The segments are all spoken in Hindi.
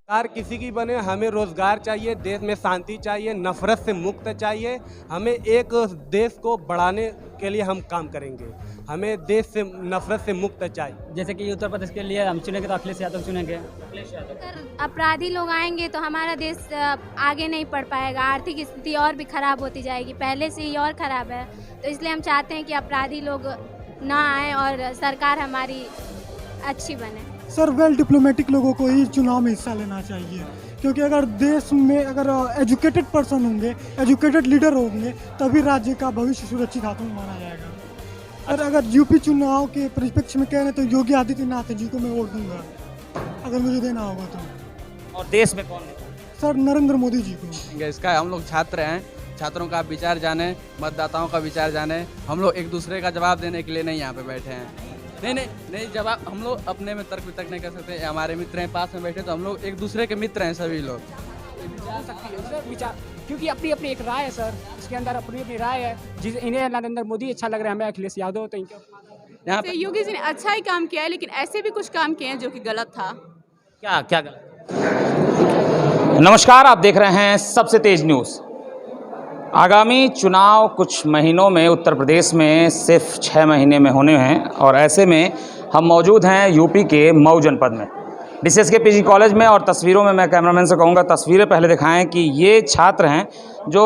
सरकार किसी की बने, हमें रोजगार चाहिए, देश में शांति चाहिए, नफरत से मुक्त चाहिए। हमें एक देश को बढ़ाने के लिए हम काम करेंगे। हमें देश से नफरत से मुक्त चाहिए। जैसे कि उत्तर प्रदेश के लिए हम चुनेंगे तो अखिलेश यादव चुनेंगे। अगर अपराधी लोग आएंगे तो हमारा देश आगे नहीं बढ़ पाएगा, आर्थिक स्थिति और भी खराब होती जाएगी, पहले से ही और खराब है। तो इसलिए हम चाहते हैं कि अपराधी लोग ना आए और सरकार हमारी अच्छी बने। सर वेल डिप्लोमेटिक लोगों को ही चुनाव में हिस्सा लेना चाहिए, क्योंकि अगर देश में अगर एजुकेटेड पर्सन होंगे, एजुकेटेड लीडर होंगे, तभी राज्य का भविष्य सुरक्षित हाथों में माना जाएगा। और अगर यूपी चुनाव के परिप्रेक्ष्य में कह रहे तो योगी आदित्यनाथ जी को मैं वोट दूंगा, अगर मुझे देना होगा तो। और देश में कौन है? सर नरेंद्र मोदी जी को। इसका हम लोग छात्र हैं, छात्रों का विचार जाने, मतदाताओं का विचार जाने। हम लोग एक दूसरे का जवाब देने के लिए नहीं यहाँ पे बैठे हैं। नहीं जवाब हम लोग अपने में तर्क वितर्क नहीं कर सकते। हमारे मित्र हैं पास में बैठे, तो हम लोग एक दूसरे के मित्र हैं सभी लोग। जा सकती है सर विचार, क्योंकि अपनी अपनी एक राय है सर, इसके अंदर अपनी अपनी राय है। जिस इन्हें नरेंद्र मोदी अच्छा लग रहा है, हमें अखिलेश यादव, तो इनके यहाँ पे योगी जी ने अच्छा ही काम किया है, लेकिन ऐसे भी कुछ काम किए हैं जो कि गलत था। क्या क्या गलत? नमस्कार, आप देख रहे हैं सबसे तेज न्यूज़। आगामी चुनाव कुछ महीनों में उत्तर प्रदेश में सिर्फ 6 महीने में होने हैं, और ऐसे में हम मौजूद हैं यूपी के मऊ जनपद में DCSK PG कॉलेज में। और तस्वीरों में मैं कैमरामैन से कहूँगा तस्वीरें पहले दिखाएं कि ये छात्र हैं जो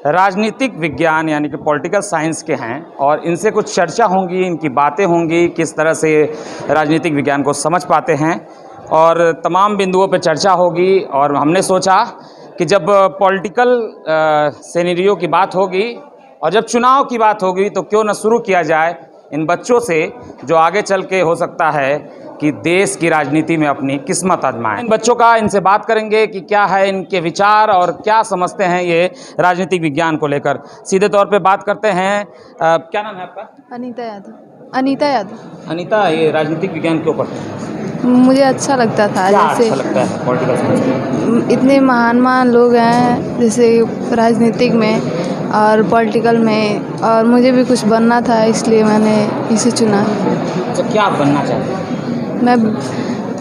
राजनीतिक विज्ञान यानी कि पॉलिटिकल साइंस के हैं, और इनसे कुछ चर्चा होंगी, इनकी बातें होंगी, किस तरह से राजनीतिक विज्ञान को समझ पाते हैं, और तमाम बिंदुओं पर चर्चा होगी। और हमने सोचा कि जब पॉलिटिकल सिनेरियो की बात होगी और जब चुनाव की बात होगी, तो क्यों न शुरू किया जाए इन बच्चों से, जो आगे चल के हो सकता है कि देश की राजनीति में अपनी किस्मत आजमाएं। इन बच्चों का इनसे बात करेंगे कि क्या है इनके विचार और क्या समझते हैं ये राजनीतिक विज्ञान को लेकर। सीधे तौर पे बात करते हैं। क्या नाम है आपका? अनीता यादव। अनीता यादव। अनीता, ये राजनीतिक विज्ञान क्यों पढ़ते हैं? मुझे अच्छा लगता था। क्या जैसे अच्छा लगता है पॉलिटिकल साइंस? इतने महान महान लोग हैं जैसे राजनीतिक में और पॉलिटिकल में, और मुझे भी कुछ बनना था, इसलिए मैंने इसे चुना। अच्छा, क्या आप बनना चाहते हैं? मैं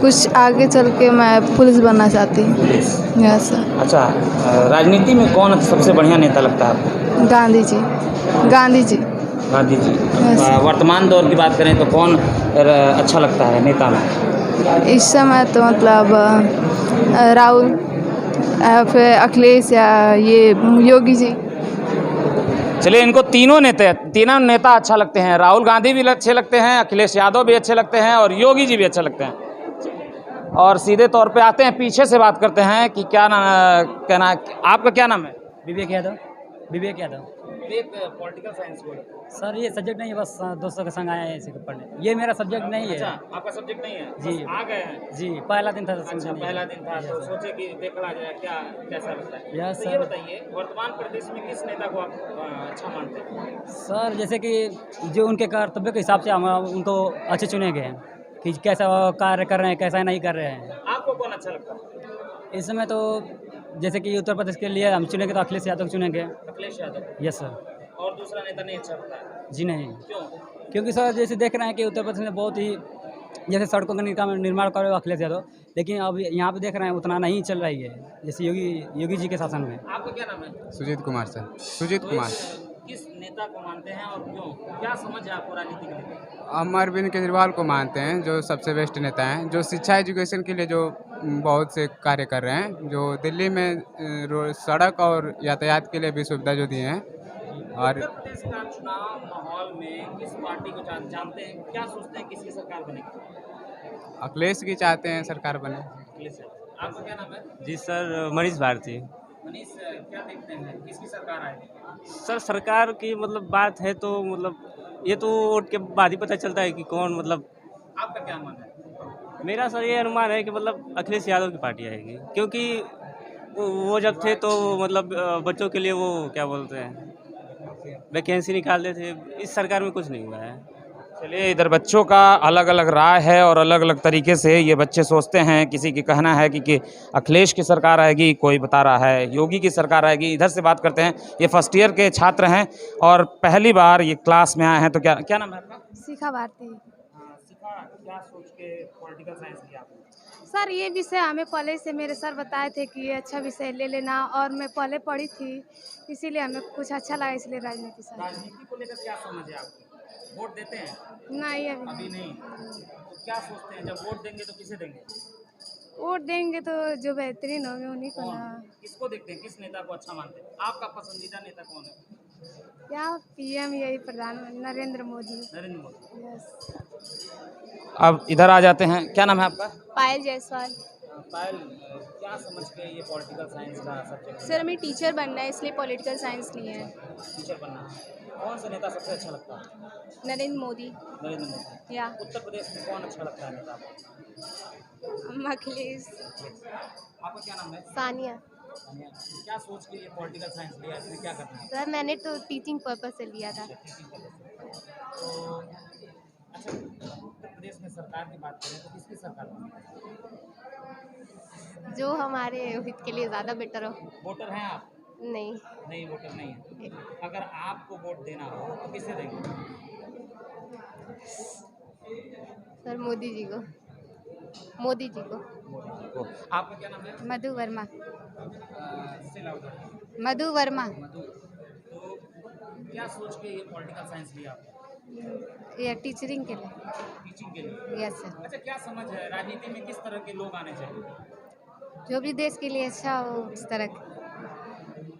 कुछ आगे चल के मैं पुलिस बनना चाहती हूँ। Yes sir. अच्छा, राजनीति में कौन सबसे बढ़िया नेता लगता है आपको? गांधी जी। गांधी जी। गांधी जी। वर्तमान दौर की बात करें तो कौन अच्छा लगता है नेता में? इस समय तो मतलब राहुल, फिर अखिलेश या ये योगी जी। चलिए, इनको तीनों नेता अच्छा लगते हैं। राहुल गांधी भी अच्छे लगते हैं, अखिलेश यादव भी अच्छे लगते हैं, और योगी जी भी अच्छे लगते हैं। और सीधे तौर पे आते हैं, पीछे से बात करते हैं कि क्या कहना है। आपका क्या नाम है? विवेक यादव। विवेक यादव। विवेक, पॉलिटिकल साइंस को सर ये सब्जेक्ट नहीं है, बस दोस्तों के संग आए हैं इसे पढ़ने। ये मेरा सब्जेक्ट नहीं है। अच्छा, आपका सब्जेक्ट नहीं है? जी। आ गए हैं? जी, पहला दिन था। अच्छा, पहला दिन था, तो सोचे कि देखा जाए क्या कैसा लगता है। यस तो ये सर। बताइए, वर्तमान प्रदेश में किस नेता को आप अच्छा मानते हैं? सर जैसे कि जो उनके कर्तव्य के हिसाब से हम उनको अच्छे चुने गए हैं कि कैसा कार्य कर रहे हैं, कैसा नहीं कर रहे हैं। आपको कौन अच्छा लगता है इस समय? तो जैसे कि उत्तर प्रदेश के लिए हम चुनेंगे तो अखिलेश यादव चुनेंगे। अखिलेश यादव। Yes sir. और दूसरा नेता नहीं अच्छा लगता है? जी नहीं, क्यों? क्योंकि सर जैसे देख रहे हैं कि उत्तर प्रदेश में बहुत ही जैसे सड़कों का निर्माण कर रहे हो अखिलेश यादव, लेकिन अब यहाँ पे देख रहे हैं उतना नहीं चल रही है जैसे योगी जी के शासन में। आपका क्या नाम है? सुजीत कुमार सर। सुजीत कुमार। किस नेता को मानते हैं और क्यों? क्या समझ है आपको राजनीति के लिए? हम अरविंद केजरीवाल को मानते हैं, जो सबसे बेस्ट नेता हैं, जो शिक्षा एजुकेशन के लिए जो बहुत से कार्य कर रहे हैं, जो दिल्ली में सड़क और यातायात के लिए भी सुविधा जो दिए हैं। और उत्तर प्रदेश का चुनाव माहौल में किस पार्टी को जानते हैं, क्या सोचते हैं किसकी सरकार बनेगी? अखिलेश की चाहते हैं सरकार बने। अखिलेश यादव। आपका क्या नाम है? जी सर, मनीष भारती। मनीष, क्या देखते हैं किसकी सरकार आएगी? सर सरकार की मतलब बात है तो मतलब ये तो वोट के बाद ही पता चलता है कि कौन मतलब। आपका क्या अनुमान है? मेरा सर ये अनुमान है कि मतलब अखिलेश यादव की पार्टी आएगी, क्योंकि वो जब थे तो मतलब बच्चों के लिए वो क्या बोलते हैं वैकेंसी निकालते थे। इस सरकार में कुछ नहीं हुआ है। चलिए, इधर बच्चों का अलग अलग राय है और अलग अलग तरीके से ये बच्चे सोचते हैं। किसी की कहना है कि अखिलेश की सरकार आएगी, कोई बता रहा है योगी की सरकार आएगी। इधर से बात करते हैं, ये फर्स्ट ईयर के छात्र हैं और पहली बार ये क्लास में आए हैं। तो क्या नाम है आपका? शिखा भारती। था, क्या सोच के पॉलिटिकल साइंस लिया आपने? सर ये विषय हमें कॉलेज से मेरे सर बताए थे कि ये अच्छा विषय ले लेना, और मैं पहले पढ़ी थी इसीलिए हमें कुछ अच्छा लगा, इसलिए राजनीति सर। राजनीति को लेकर क्या समझ है आपकी? वोट देते हैं? नहीं अभी अभी नहीं। तो क्या सोचते हैं, जब वोट देंगे तो किसे देंगे? वोट देंगे तो जो बेहतरीन होंगे उन्हीं को ना। किसको देखते हैं, किस नेता को अच्छा मानते हैं? आपका पसंदीदा नेता कौन है? क्या पीएम यही प्रधानमंत्री नरेंद्र मोदी। नरेंद्र मोदी। यस। अब इधर आ जाते हैं, क्या नाम है आपका? पायल जायसवाल। पायल, क्या समझ के ये पॉलिटिकल साइंस का सब्जेक्ट? सर हमें टीचर बनना है इसलिए पॉलिटिकल साइंस लिए है। टीचर बनना है। कौन सा नेता सबसे अच्छा लगता है? नरेंद्र मोदी। नरेंद्र मोदी। या उत्तर प्रदेश में कौन अच्छा लगता है नेता आपको? अखिलेश। आपका क्या नाम है? सानिया। क्या सोच के ये पॉलिटिकल साइंस लिया, इसमें क्या करना है? सर मैंने तो टीचिंग पर्पज से लिया था। तो अच्छा, उत्तर प्रदेश में सरकार की बात करें तो किसकी सरकार बनी? जो हमारे हित के लिए ज़्यादा बेटर हो। वोटर हैं आप? नहीं। नहीं, वोटर नहीं है। अगर आपको वोट देना हो तो किसे देंगे? सर मोदी जी को। मोदी जी को। आपका क्या नाम है? मधु वर्मा। इससे लाउड है। मधु वर्मा। तो क्या सोच के ये पॉलिटिकल साइंस लिया आपने? ये टीचरिंग के लिए। टीचिंग के लिए? Yes sir. अच्छा, क्या समझ है राजनीति में किस तरह के लोग आने चाहिए? जो भी देश के लिए अच्छा हो उस तरह के।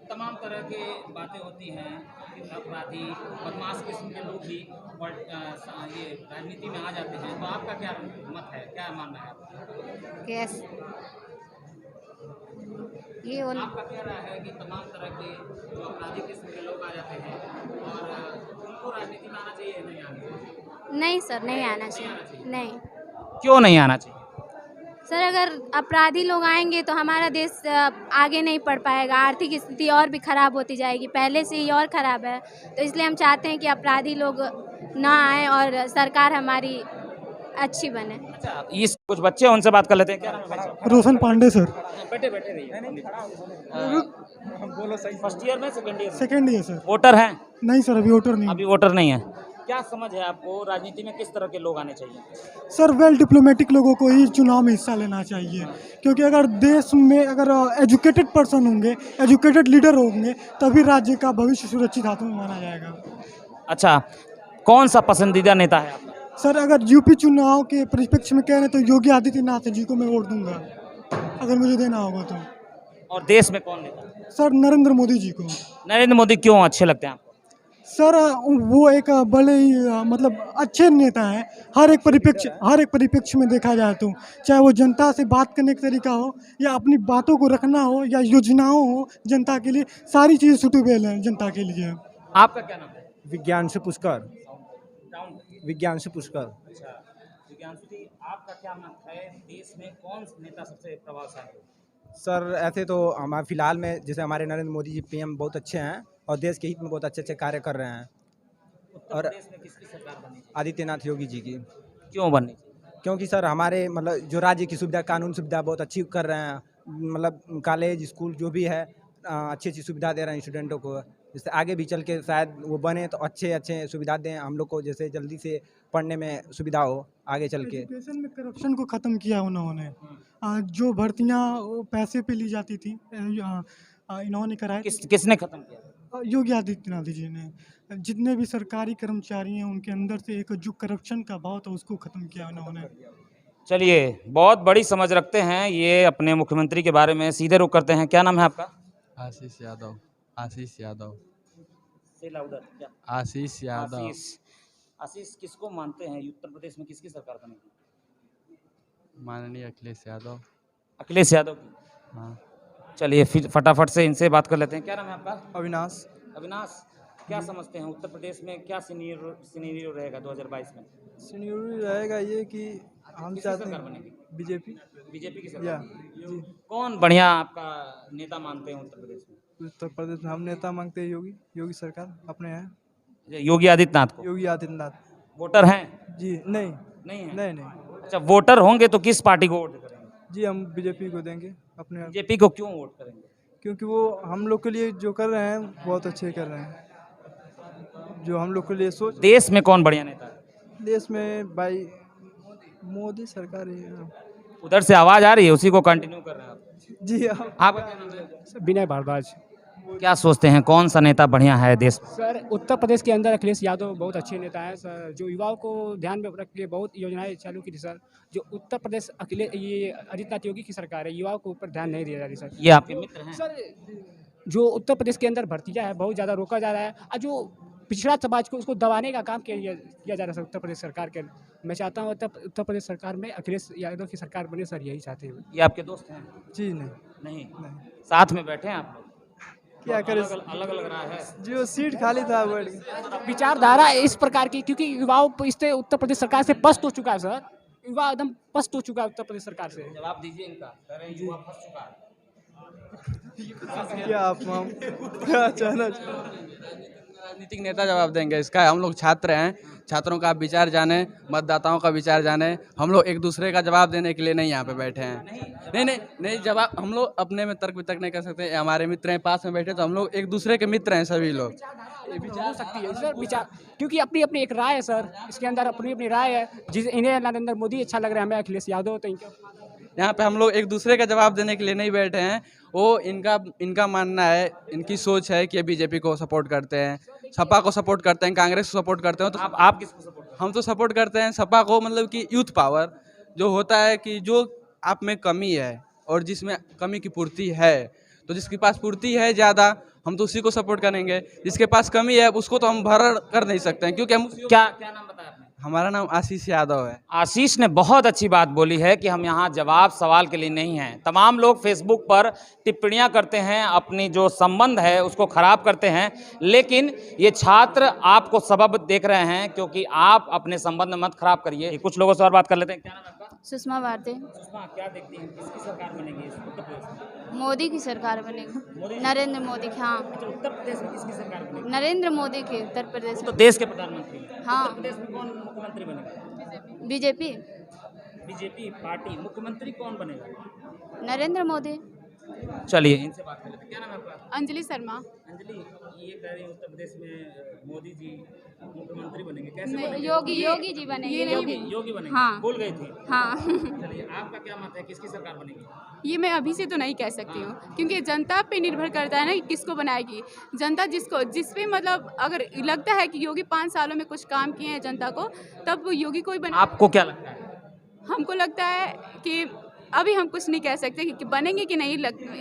तमाम तरह के बातें होती हैं, अपराधी बदमाश किस्म के लोग भी ये राजनीति में आ जाते हैं, तो आपका क्या मत है, क्या मानना है आपका? यस। ये होना। आपका क्या राय है कि तमाम तरह के जो अपराधी किस्म के लोग आ जाते हैं और उनको राजनीति में आना चाहिए या नहीं आना चाहिए? नहीं सर, नहीं आना चाहिए। नहीं क्यों नहीं आना चाहिए? सर, अगर अपराधी लोग आएंगे तो हमारा देश आगे नहीं बढ़ पाएगा, आर्थिक स्थिति और भी ख़राब होती जाएगी, पहले से ही और ख़राब है। तो इसलिए हम चाहते हैं कि अपराधी लोग ना आए और सरकार हमारी अच्छी बने। अच्छा, इस कुछ बच्चे हैं, उनसे बात कर लेते हैं। क्या नाम है भाई साहब? रोशन पांडे सर। बैठे बैठे रहिए। बोलो सही। फर्स्ट ईयर में, सेकंड ईयर में? Second year sir. वोटर हैं? नहीं सर अभी वोटर नहीं। अभी वोटर नहीं है। क्या समझ है आपको, राजनीति में किस तरह के लोग आने चाहिए? सर वेल डिप्लोमेटिक लोगों को ही चुनाव में हिस्सा लेना चाहिए, क्योंकि अगर देश में अगर एजुकेटेड पर्सन होंगे, एजुकेटेड लीडर होंगे, तभी राज्य का भविष्य सुरक्षित हाथों में माना जाएगा। अच्छा, कौन सा पसंदीदा नेता है आपका? सर अगर यूपी चुनाव के परिप्रेक्ष्य में कह रहे हैं तो योगी आदित्यनाथ जी को मैं वोट दूंगा, अगर मुझे देना होगा तो। और देश में कौन नेता? सर नरेंद्र मोदी जी को। नरेंद्र मोदी क्यों अच्छे लगते हैं आपको? सर वो एक बड़े ही मतलब अच्छे नेता हैं, हर एक परिप्रेक्ष्य में देखा जाए तो, चाहे वो जनता से बात करने का तरीका हो या अपनी बातों को रखना हो या योजनाओं हो जनता के लिए, सारी चीज़ सुटेबल हैं जनता के लिए। आपका क्या नाम है? विज्ञान से पुष्कर। विज्ञान से पुष्कर। अच्छा, विज्ञानशु जी, आपका क्या मत है, देश में कौन नेता सबसे प्रभावशाली है? सर ऐसे तो हमारे फिलहाल में जैसे हमारे नरेंद्र मोदी जी पीएम बहुत अच्छे हैं और देश के हित में बहुत अच्छे अच्छे कार्य कर रहे हैं। उत्तर और प्रदेश में किसकी सरकार बननी चाहिए? आदित्यनाथ योगी जी की। क्यों बननी चाहिए? क्योंकि सर हमारे मतलब जो राज्य की सुविधा, कानून सुविधा बहुत अच्छी कर रहे हैं, मतलब कॉलेज स्कूल जो भी है अच्छी अच्छी सुविधा दे रहे हैं स्टूडेंटों को, जैसे आगे भी चल के शायद वो बने तो अच्छे अच्छे सुविधा दें हम लोग को, जैसे जल्दी से पढ़ने में सुविधा हो आगे चल के। एजुकेशन में करप्शन को ख़त्म किया उन्होंने, जो भर्तियाँ पैसे पे ली जाती थी इन्होंने कराई। किसने खत्म किया? योगी आदित्यनाथ जी ने। जितने भी सरकारी कर्मचारी हैं उनके अंदर से एक जो करप्शन का भाव था उसको ख़त्म किया उन्होंने। चलिए, बहुत बड़ी समझ रखते हैं ये अपने मुख्यमंत्री के बारे में। सीधे रुख करते हैं, क्या नाम है आपका? आशीष यादव। आशीष यादव। से लाउडर क्या? आशीष यादव। आशीष किसको मानते हैं, उत्तर प्रदेश में किसकी सरकार बनेगी? माननीय अखिलेश यादव। अखिलेश यादव की। हाँ। चलिए फिर फटाफट से इनसे बात कर लेते हैं। क्या नाम है आपका? अविनाश। अविनाश, क्या समझते हैं उत्तर प्रदेश में क्या सिनेरियो रहेगा 2022 में? सीनियर रहेगा ये कि हम किसकी सरकार बनेगी? बीजेपी। बीजेपी की या सरकार। जी। कौन बढ़िया आपका नेता मानते हैं उत्तर प्रदेश में? उत्तर प्रदेश में हम नेता मांगते हैं योगी सरकार अपने हैं। योगी आदित्यनाथ को। योगी आदित्यनाथ। वोटर हैं? जी नहीं नहीं है? नहीं। अच्छा, वोटर होंगे तो किस पार्टी को वोट करेंगे? जी हम बीजेपी को देंगे अपने। बीजेपी को क्यों वोट करेंगे? क्योंकि वो हम लोग के लिए जो कर रहे हैं बहुत अच्छे कर रहे हैं, जो हम लोग के लिए सोच। देश में कौन बढ़िया नेता है? देश में भाई मोदी सरकार ही है। उधर से आवाज़ आ रही है, उसी को कंटिन्यू कर रहे हैं आप। जी आपका क्या नाम है? विनय भारद्वाज। क्या सोचते हैं कौन सा नेता बढ़िया है देश में? सर उत्तर प्रदेश के अंदर अखिलेश यादव बहुत अच्छे नेता हैं सर, जो युवाओं को ध्यान में रख के बहुत योजनाएं चालू की थी सर। जो उत्तर प्रदेश ये आदित्यनाथ योगी की सरकार है, युवाओं को ऊपर ध्यान नहीं दिया जा रही सर। ये आपके मित्र हैं? सर जो उत्तर प्रदेश के अंदर भर्तियां है बहुत ज़्यादा रोका जा रहा है, और जो पिछड़ा समाज को उसको दबाने का काम किया जा रहा है सर उत्तर प्रदेश सरकार के। मैं चाहता हूँ उत्तर प्रदेश सरकार में अखिलेश यादव की सरकार बने सर, यही चाहते हैं। ये आपके दोस्त हैं? जी नहीं। नहीं, साथ में बैठे हैं आप लोग? क्या करें, अलग लग रहा है। जो सीट खाली था बैठ गए। विचारधारा इस प्रकार की, क्योंकि युवाओं पर इससे उत्तर प्रदेश सरकार से पस्त हो चुका है सर, युवा एकदम पस्त हो चुका है उत्तर प्रदेश सरकार से। जवाब दीजिए इनका, कह रहे हैं युवा फंस चुका है। क्या आप क्या चाहना राजनीतिक नेता जवाब देंगे इसका। हम लोग छात्र हैं, छात्रों का विचार जाने, मतदाताओं का विचार जाने। हम लोग एक दूसरे का जवाब देने के लिए नहीं यहाँ पे बैठे हैं। नहीं जवाब हम लोग अपने में तर्क वितर्क नहीं कर सकते। हमारे मित्र हैं पास में बैठे, तो हम लोग एक दूसरे के मित्र हैं सभी लोग। हो सकती है सर विचार, क्योंकि अपनी अपनी एक राय है सर, इसके अंदर अपनी अपनी राय है। जिस इन्हें नरेंद्र मोदी अच्छा लग रहा है, हमें अखिलेश यादव, तो यहाँ पे हम लोग एक दूसरे का जवाब देने के लिए नहीं बैठे हैं। वो इनका मानना है, इनकी सोच है कि बीजेपी को सपोर्ट करते हैं, सपा को सपोर्ट करते हैं, कांग्रेस को सपोर्ट करते हैं। तो आप किसको सपोर्ट करते हैं? हम तो सपोर्ट करते हैं सपा को, मतलब कि यूथ पावर जो होता है कि जो आप में कमी है और जिसमें कमी की पूर्ति है, तो जिसके पास पूर्ति है ज़्यादा हम तो उसी को सपोर्ट करेंगे। जिसके पास कमी है उसको तो हम भरण कर नहीं सकते हैं, क्योंकि हम क्या नाम बताया आपने? हमारा नाम आशीष यादव है। आशीष ने बहुत अच्छी बात बोली है कि हम यहाँ जवाब सवाल के लिए नहीं हैं। तमाम लोग फेसबुक पर टिप्पणियां करते हैं, अपनी जो संबंध है उसको खराब करते हैं, लेकिन ये छात्र आपको सबब देख रहे हैं, क्योंकि आप अपने संबंध मत खराब करिए। कुछ लोगों से और बात कर लेते हैं। क्या नाम है आपका? सुषमा भारती। सुषमा, क्या देखती हैं किसकी सरकार बनेगी उत्तर प्रदेश में? मोदी की सरकार बनेगी, नरेंद्र मोदी की। हाँ, अच्छा, उत्तर प्रदेश में किसकी सरकार बनेगी? नरेंद्र मोदी की उत्तर प्रदेश तो में। देश के प्रधानमंत्री हैं। हाँ। उत्तर प्रदेश में कौन मुख्यमंत्री बनेगा? बीजेपी। BJP party. मुख्यमंत्री कौन बनेगा? नरेंद्र मोदी। चलिए इनसे बात कर लेते हैं। क्या नाम है आपका? अंजलि शर्मा। अंजलि, ये कह रही है उत्तर प्रदेश में मोदी जी मुख्यमंत्री बनेंगे, कैसे बनेंगे? योगी जी बनेंगे। योगी बनेंगे। हाँ। भूल गई थी। हाँ। चलिए आपका क्या मत है, किसकी सरकार बनेगी? ये मैं अभी से तो नहीं कह सकती हूँ, क्योंकि जनता पे निर्भर करता है ना कि किसको बनाएगी। जनता जिस पे मतलब अगर लगता है कि योगी 5 सालों में कुछ काम किए हैं जनता को, तब वो योगी को ही बना। आपको क्या लगता है? हमको लगता है कि अभी हम कुछ नहीं कह सकते कि बनेंगे कि नहीं,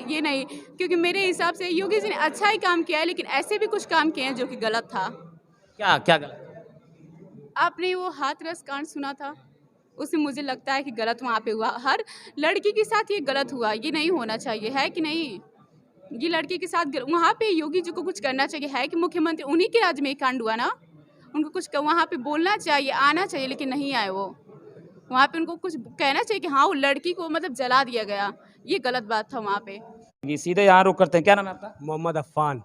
ये नहीं, क्योंकि मेरे हिसाब से योगी जी ने अच्छा ही काम किया है, लेकिन ऐसे भी कुछ काम किए हैं जो कि गलत था। क्या गलत? आपने वो हाथरस कांड सुना था, उसमें मुझे लगता है कि गलत वहाँ पे हुआ। हर लड़की के साथ ये गलत हुआ, ये नहीं होना चाहिए, है कि नहीं? ये लड़की के साथ वहाँ पे योगी जी को कुछ करना चाहिए, है कि मुख्यमंत्री उन्हीं के राज्य में ये कांड हुआ ना, उनको कुछ वहाँ पे बोलना चाहिए, आना चाहिए, लेकिन नहीं आए वो। वहाँ पे उनको कुछ कहना चाहिए कि हाँ वो लड़की को मतलब जला दिया गया, ये गलत बात था वहाँ पे। सीधे यहाँ रुक करते हैं। क्या नाम है आपका? मोहम्मद अफ़ान।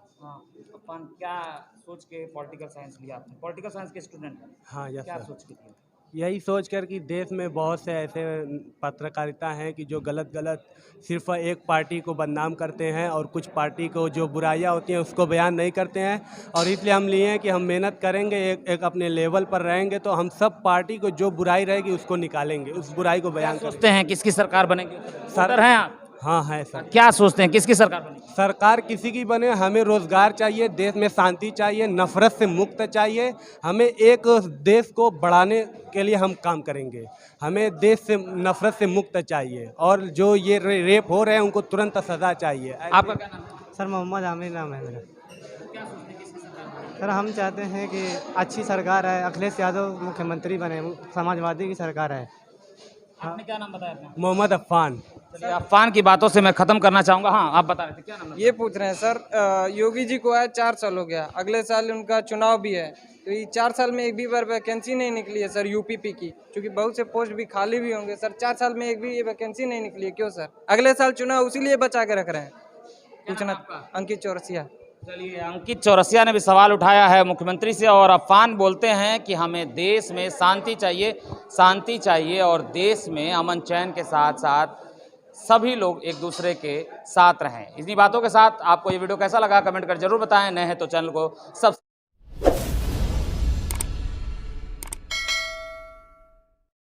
अफ़ान, क्या सोच के पॉलिटिकल साइंस लिया आपने? पॉलिटिकल साइंस के स्टूडेंट हैं? हाँ, यस क्या सर। सोच के किया? यही सोच कर कि देश में बहुत से ऐसे पत्रकारिता हैं कि जो गलत सिर्फ एक पार्टी को बदनाम करते हैं और कुछ पार्टी को जो बुराइयां होती हैं उसको बयान नहीं करते हैं। और इसलिए हम लिए हैं कि हम मेहनत करेंगे, एक अपने लेवल पर रहेंगे, तो हम सब पार्टी को जो बुराई रहेगी उसको निकालेंगे, उस बुराई को बयान सोचते हैं किसकी सरकार बनेगी? सर हैं आप? हाँ है सर। क्या सोचते हैं किसकी सरकार बनेगी? सरकार किसी की बने, हमें रोज़गार चाहिए, देश में शांति चाहिए, नफ़रत से मुक्त चाहिए। हमें एक देश को बढ़ाने के लिए हम काम करेंगे। हमें देश से नफ़रत से मुक्त चाहिए, और जो ये रेप हो रहे हैं उनको तुरंत सज़ा चाहिए। आपका क्या नाम है? सर मोहम्मद आमिर नाम है मेरा। सर हम चाहते हैं कि अच्छी सरकार है, अखिलेश यादव मुख्यमंत्री बने, समाजवादी की सरकार है। आपने क्या नाम बताया अपना? मोहम्मद अफ़ान। चलिए अफ़ान की बातों से मैं ख़त्म करना चाहूँगा। हाँ, आप बता रहे थे, क्या नाम है? ये पूछ रहे हैं सर, योगी जी को आए 4 साल हो गया, अगले साल उनका चुनाव भी है, तो ये 4 साल में एक भी बार वैकेंसी नहीं निकली है सर यूपीपी की, क्योंकि बहुत से पोस्ट भी खाली भी होंगे सर। 4 साल में एक भी ये वैकेंसी नहीं निकली है, क्यों सर? अगले साल चुनाव उसीलिए बचा के रख रहे हैं। पूछना अंकित चौरसिया। चलिए अंकित चौरसिया ने भी सवाल उठाया है मुख्यमंत्री से, और अफ़ान बोलते हैं कि हमें देश में शांति चाहिए और देश में अमन चैन के साथ साथ सभी लोग एक दूसरे के साथ रहें। इन्हीं बातों के साथ आपको ये वीडियो कैसा लगा कमेंट कर जरूर बताएं। नए हैं तो चैनल को सब्सक्राइब